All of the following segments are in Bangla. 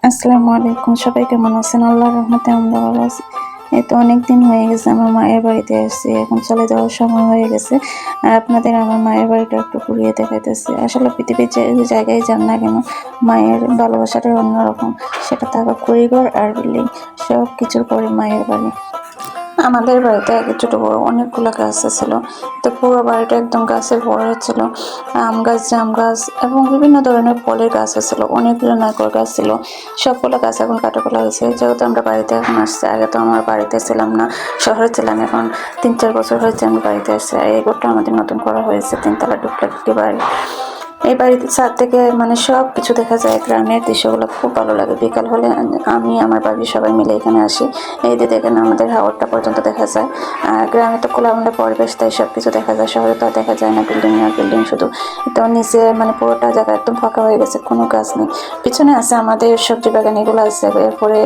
আসসালামু আলাইকুম। সবাই কেমন আছেন? আল্লাহর রহমতে আমরা ভালো আছি। এই তো অনেকদিন হয়ে গেছে আমার মায়ের বাড়িতে আসছি। এখন চলে যাওয়ার সময় হয়ে গেছে। আর আপনাদের আমার মায়ের বাড়িটা একটু ঘুরিয়ে দেখাইতেছি। আসলে পৃথিবীর যে জায়গায় যান না কেন, মায়ের ভালোবাসাটাই অন্যরকম। সেটা থাকা কুড়িঘর আর বিল্ডিং, সব কিছুর পরে মায়ের বাড়ি। আমাদের বাড়িতে আগে ছোট বড় অনেকগুলো গাছ ছিল। তো পুরো বাড়িটা একদম গাছে ভরা ছিল। আম গাছ, জাম গাছ এবং বিভিন্ন ধরনের ফলের গাছ ছিল। অনেকগুলো নারকেল গাছ ছিল। সবগুলো গাছ এখন কাটা ফেলা হয়েছে, যেহেতু আমরা বাড়িতে এখন আসছি। আগে তো আমার বাড়িতে ছিলাম না, শহরে ছিলাম। এখন 3-4 বছর হয়েছে আমি বাড়িতে আসছি। আর এই ঘরটা আমাদের নতুন করা হয়েছে, 3 তলা ডুপ্লেক্স একটি বাড়ি। এই বাড়িতে ছাদ থেকে মানে সব কিছু দেখা যায়। গ্রামের দৃশ্যগুলো খুব ভালো লাগে। বিকাল হলে আমি আমার বাড়ির সবাই মিলে এখানে আসি। এই যে দেখেন আমাদের হাওরটা পর্যন্ত দেখা যায়। আর গ্রামে তো খোলামেলা পরিবেশ, তাই সব কিছু দেখা যায়। শহরে তো আর দেখা যায় না, বিল্ডিং আর বিল্ডিং শুধু। তো নিচে মানে পুরোটা জায়গা একদম ফাঁকা হয়ে গেছে, কোনো গাছ নেই। পিছনে আছে আমাদের সবজি বাগান, এগুলো আছে। এরপরে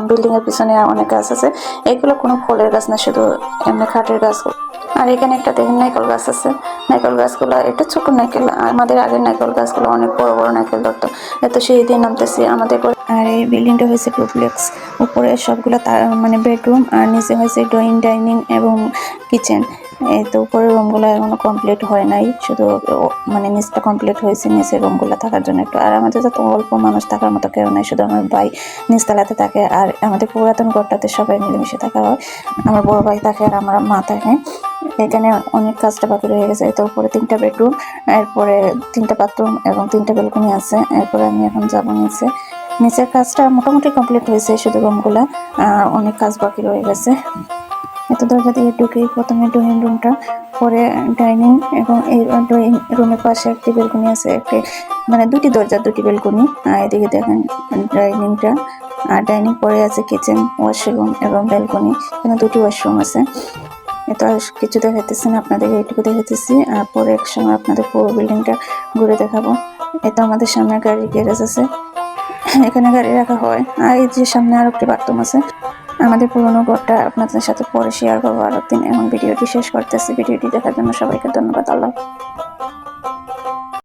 বিল্ডিং এর পিছনে অনেক গাছ আছে। এগুলো কোনো ফলের গাছ না, শুধু এমনি কাঠের গাছ। আর এখানে একটা দেখেন নারকেল গাছ আছে। নারকেল গাছগুলো, এটা ছোট নারকেল। আমাদের আগের নারকেল গাছগুলো অনেক বড় বড় নারকেল ধরতো। এত সিঁড়ি দিয়ে নামতেছি আমাদের আর এই বিল্ডিংটা হয়েছে ডুপ্লেক্স। উপরে সবগুলো মানে বেডরুম, আর নিচে হয়েছে ড্রয়িং, ডাইনিং এবং কিচেন। এই তো উপরের রুমগুলো এখনো কমপ্লিট হয় নাই, শুধু মানে নিচটা কমপ্লিট হয়েছে। নিচের রুমগুলো থাকার জন্য একটু। আর আমাদের যত অল্প মানুষ থাকার মতো কেউ নাই, শুধু আমার ভাই নিচতলাতে থাকে। আর আমাদের পুরাতন ঘরটাতে সবাই মিলেমিশে থাকা হয়। আমার বড় ভাই থাকে আর আমার মা থাকে। এখানে অনেক কাজটা বাকি রয়ে গেছে। তো উপরে 3টা বেডরুম, এরপরে 3টা বাথরুম এবং 3টা ব্যালকনি আছে। এরপরে আমি এখন যাবো নিচে। নিচের কাজটা মোটামুটি কমপ্লিট হয়েছে, শুধু রুমগুলা অনেক কাজ বাকি রয়ে গেছে। এত দরজা দিয়ে ঢুকেই প্রথমে ড্রয়িং রুমটা, পরে ডাইনিং, এবং এই ড্রয়িং রুমের পাশে একটি বেলকনি আছে। একটি মানে 2টি দরজা, 2টি বেলকনি। আর এদিকে দেখেন ডাইনিংটা। আর ডাইনিং পরে আছে কিচেন, ওয়াশরুম এবং বেলকনি। এখানে 2টি ওয়াশরুম আছে। এত আর কিছু দেখাইতেছি না, আপনাদের এইটুকু দেখাইতেছি। আর পরে এক সময় আপনাদের পুরো বিল্ডিংটা ঘুরে দেখাবো। এটা আমাদের সামনে গাড়ির গ্যারেজ আছে, এখানে গাড়ি রাখা হয়। আর এই যে সামনে আর একটি বাথরুম আছে। আমাদের পুরোনো ঘরটা আপনাদের সাথে পরে শেয়ার করবো আরেকদিন। এখন ভিডিওটি শেষ করতেছি। ভিডিওটি দেখার জন্য সবাইকে ধন্যবাদ। আল্লাহ।